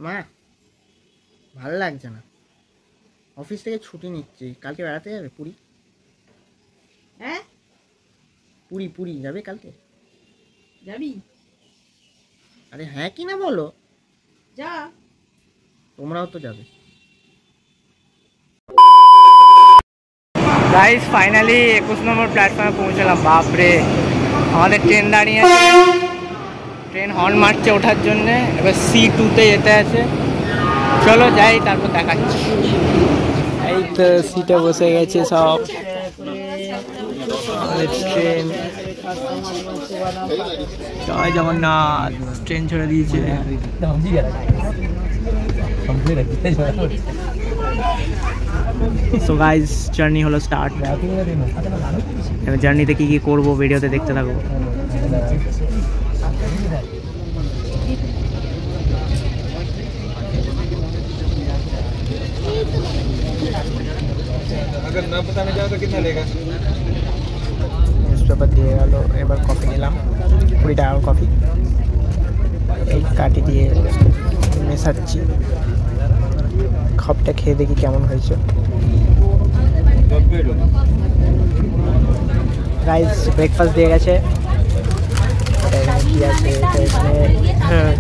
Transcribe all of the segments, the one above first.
মা ভালো লাগছে না, অফিস থেকে ছুটি নিচ্ছি, কালকে বেড়াতে যাবে পুরী? হ্যাঁ পুরী পুরী যাবে কালকে? যাবি? আরে হ্যাঁ কি না বলো, যা। তোমরাও তো যাবে। গাইস ফাইনালি 21 নম্বর প্ল্যাটফর্মে পৌঁছলাম। বাপরে, আমাদের ট্রেন দাঁড়িয়ে আছে, ট্রেন হর্ন মারছে ওঠার জন্যে। এবার C2-তে যেতে আছে, চলো যাই, তারপর দেখাচ্ছি। এই তো সিটে বসে গেছে সব, ট্রেন। জয় জগন্নাথ, ট্রেন ছেড়ে দিয়েছে। সো গাইস জার্নি হলো স্টার্ট। এবার জার্নিতে কী কী করবো ভিডিওতে দেখতে থাকবো। अगर न बताने जाओ तो कितना लेगा? নিউজ পেপার দিয়ে গেল। এবার কফি নিলাম, 20 টাকার কফি। এই কাটি দিয়ে মেশাচ্ছি, খাপটা খেয়ে দেখি কেমন হয়েছে। গাইস ব্রেকফাস্ট দিয়ে গেছে। এখানে কি আছে? এখানে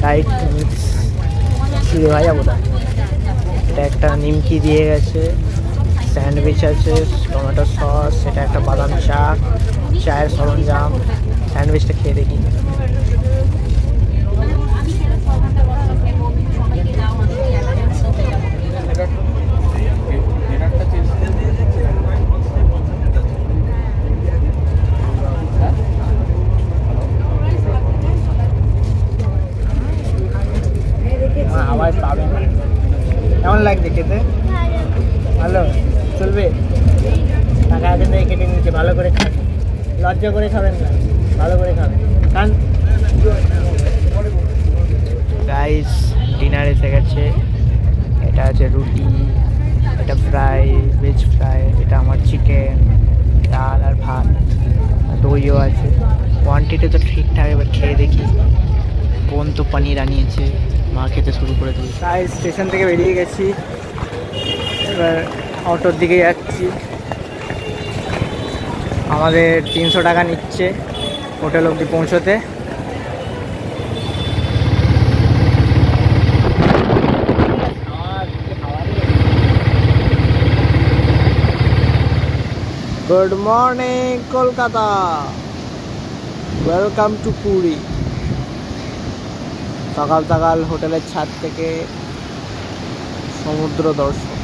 ডাইট মিক্স চিড়ে ভাজা বোধ হয়। এটা একটা নিমকি দিয়ে গেছে, স্যান্ডউইচ আছে, টমেটো সস, এটা একটা বাদাম চা, চায়ের সরঞ্জাম। স্যান্ডউইচটা খেয়ে দেখি। আওয়াজ পাবে না। কেমন লাগছে খেতে? ভালো চলবে? টাকা আগে থেকে কেটে নিচ্ছে, ভালো করে খান, লজ্জা করে খাবেন না, ভালো করে খাবেন, খান। গাইস ডিনার এসে গেছে। এটা আছে রুটি, এটা ফ্রাই, ভেজ ফ্রাই, এটা আমার চিকেন, ডাল আর ভাত, দইও আছে। কোয়ান্টিটি তো ঠিকঠাক, এবার খেয়ে দেখি। বোন তো পনির আনিয়েছে, মা খেতে শুরু করে দিই। গাইস স্টেশন থেকে বেরিয়ে গেছি, এবার অটোর দিকে যাচ্ছি। আমাদের 300 টাকা নিচ্ছে হোটেল অবধি পৌঁছতে। Good morning Kolkata, welcome to Puri. সকাল সকাল হোটেলের ছাদ থেকে সমুদ্র দর্শন।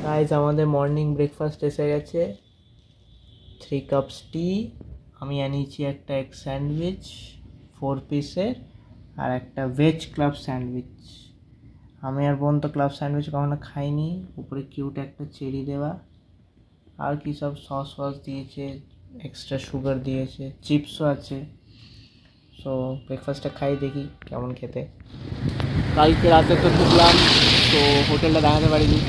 গাইজ আমাদের মর্নিং ব্রেকফাস্ট এসে গেছে। 3 কাপস টি, আমি আনিয়েছি একটা এগ স্যান্ডউইচ 4 পিসের, আর একটা ভেজ ক্লাব স্যান্ডউইচ। আমি আর বোন তো ক্লাব স্যান্ডউইচ কখনো খাইনি। উপরে কিউট একটা চেরি দেওয়া, আর কি সব সস ফস দিয়েছে, এক্সট্রা সুগার দিয়েছে, চিপসও আছে। সো ব্রেকফাস্টটা খাই দেখি কেমন খেতে। কালকে রাতে তো ঢুকলাম, তো হোটেলটা দেখাতে পারিনি,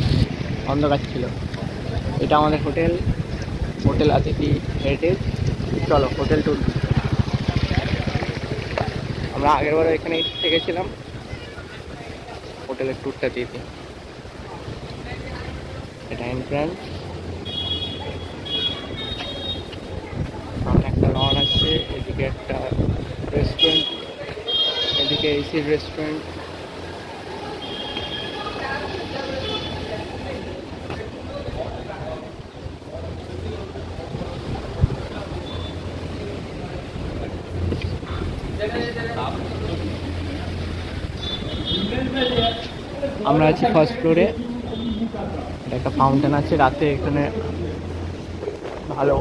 অন্ধকার ছিল। এটা আমাদের হোটেল, হোটেল অতিথি হেরিটেজ। চলো হোটেল ট্যুর। আমরা আগেরবারও এখানে থেকেছিলাম, হোটেলের ট্যুরটা দিয়ে দিই। এটা এন্ট্রান্স, সামনে একটা লন আছে, এদিকে একটা রেস্টুরেন্ট, এদিকে এসির রেস্টুরেন্ট। আমরা আছি ফার্স্ট ফ্লোরে। একটা ফাউন্টেন আছে, রাতে এখানে ভালো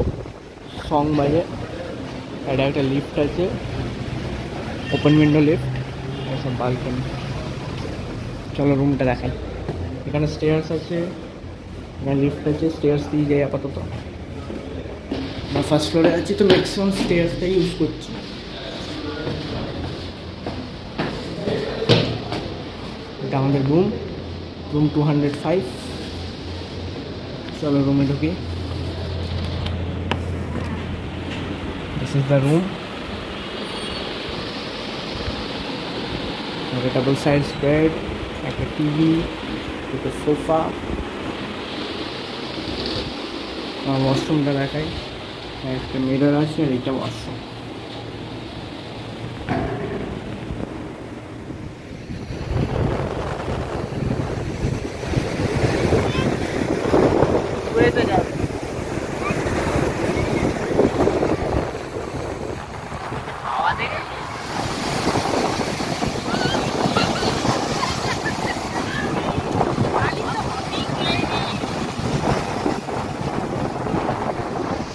সং বাজে। এটা একটা লিফট আছে, ওপেন উইন্ডো লিফট, এসব বালকনি। চলো রুমটা দেখাই। এখানে স্টেয়ার্স আছে, এখানে লিফট আছে, স্টেয়ার্স দিয়ে যাই আপাতত। আমরা ফার্স্ট ফ্লোরে আছি, তো ম্যাক্সিমাম স্টেয়ার্সটাই ইউজ করছি। এটা আমাদের রুম, রুম 205। চলো রুমে ঢুকি। This is the room. একটা ডাবল সাইজ বেড, একটা টিভি, দুটো সোফা। আমার ওয়াশরুমটা দেখাই, একটা মিরর আছে আর এটা ওয়াশরুম।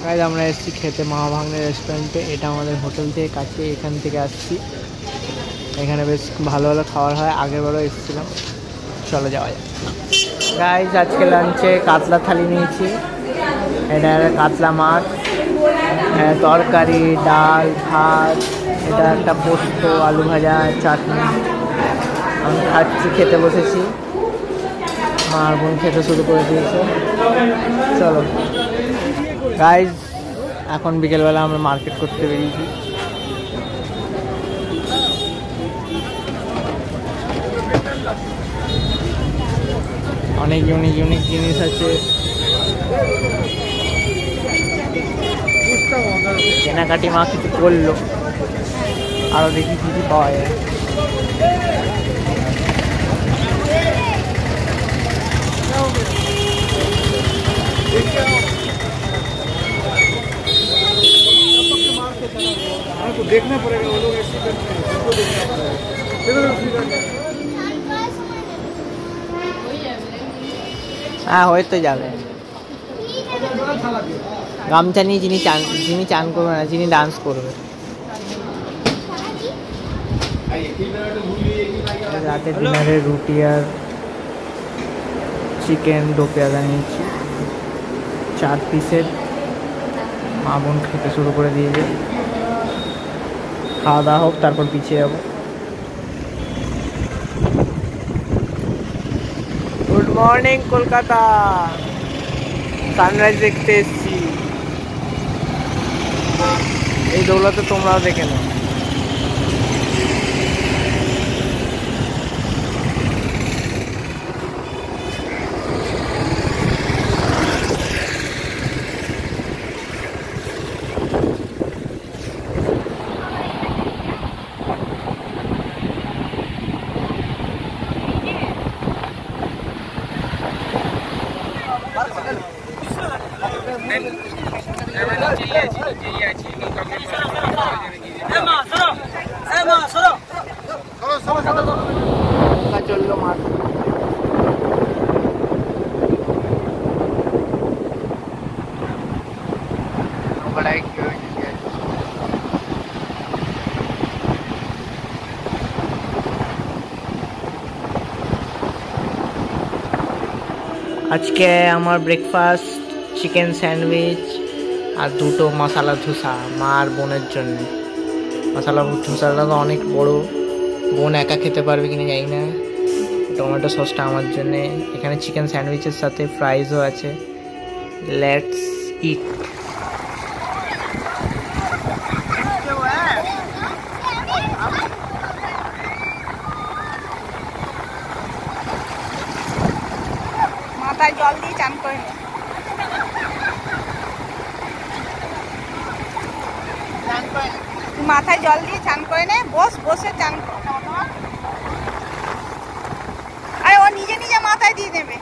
গাইজ আমরা এসেছি খেতে মহাভাগ্নে রেস্টুরেন্টে। এটা আমাদের হোটেল থেকে কাছে, এখান থেকে আসছি। এখানে বেশ ভালো ভালো খাবার হয়, আগেরবারও এসেছিলাম। চলো যাওয়া যাক। গাইজ আজকে লাঞ্চে কাতলা থালি নিয়েছি। এটা কাতলা মাছ, তরকারি, ডাল, ভাত, এটা একটা পোস্ত, আলু ভাজা, চাটনি। আমি খাচ্ছি, খেতে বসেছি। মা আর বোন খেতে শুরু করে দিয়েছে। চলো গাইজ, এখন বিকেলবেলা আমরা মার্কেট করতে বেরিয়েছি। অনেক ইউনিক ইউনিক জিনিস আছে, কেনাকাটি মা কিছু করলো, আরো দেখি কি কি পাওয়া যায়। आपको देखना पड़ेगा, वो लोग ऐसे करते हैं, सबको देखना पड़ेगा। হ্যাঁ হয়ে তো যাবে। গামছা নিয়ে যিনি চান করবে না, যিনি ডান্স করবে। রাতে ডিনারে রুটি আর চিকেন দো পেঁয়াজা নিয়েছি 4 পিসের। মা বোন খেতে শুরু করে দিয়েছে। খাওয়া দাওয়া হোক, তারপর পিছিয়ে যাবো। গুড মর্নিং কলকাতা, সানরাইজ দেখতে এসেছি। এই দৌলতে তোমরাও দেখে নাও। চললো মাঠ। আজকে আমার ব্রেকফাস্ট চিকেন স্যান্ডউইচ আর 2টো মশলা ধোসা মা আর বোনের জন্য। মশলা ধোসাটা তো অনেক বড়, বোন একা খেতে পারবে কিনা জানি না। টমেটো সসটা আমার জন্যে। এখানে চিকেন স্যান্ডউইচের সাথে ফ্রাইজও আছে। Let's eat. মাথায় জল দিয়ে চান করে নে। মাথায় জল দিয়ে চান করে নে, বসে চান কর। আরে ও নিজে নিজে মাথায় দিয়ে দেবে।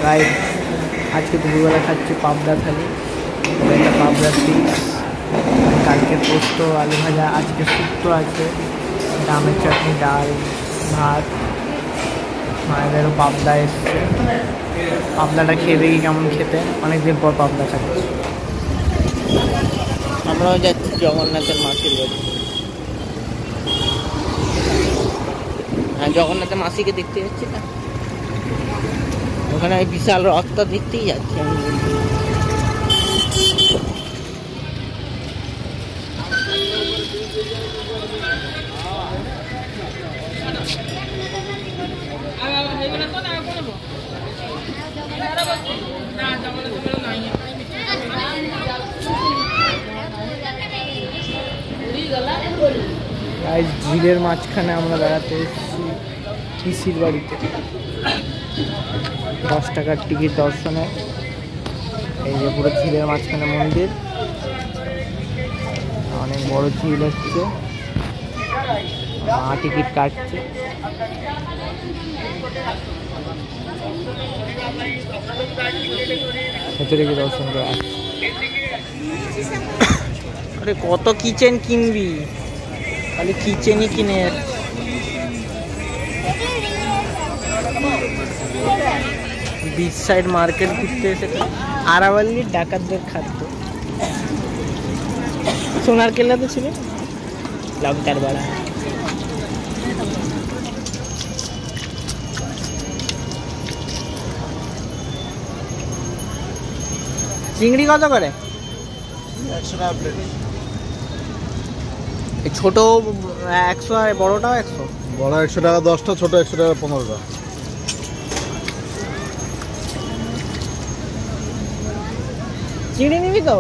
রাইট, আজকে দুপুরবেলা খাচ্ছি পাবদা থালি। এটা পাবদা চিপস, কালকে পোস্ত, আলু ভাজা, আজকে শুক্তো আছে, ডামের চাটনি, ডাল, ভাত। মায়েদেরও পাবদা এসছে। পাবদাটা খেয়ে দেখি কেমন খেতে, অনেকদিন পর পাবদা খাচ্ছি। আমরাও যাচ্ছি জগন্নাথের মাসির বাড়ি। হ্যাঁ, জগন্নাথের মাসিকে দেখতে যাচ্ছি না, ওখানে বিশাল রথটা দেখতেই যাচ্ছি আমি। গাইস ঝিলের মাঝখানে আমরা বেড়াতে এসেছি পিসির বাড়িতে। 10 টাকার টিকিট দর্শনে। এই যে পুরো ঝিলের মাঝখানে মন্দির, অনেক বড় ঝিল হচ্ছে। মা টিকিট কাটছে। ভেতরে গিয়ে দর্শন করে আসছে। আরে কত কিচেন কিনবি, খালি কিচেনই কিনে যাচ্ছে। বিচ সাইড মার্কেট ঘুরতে এসেছে। আরাওয়ালির ডাকাতদের খাদ্য। সোনার কেল্লা তো ছিল, লঙ্কার বাড়া। চিংড়ি কত করে? 100 টাকা প্লেট। এই ছোট 100 আর বড়টাও 100? বড় 100 টাকা 10টা, ছোট 100 টাকা 15টা। চিংড়ি নিবি তো?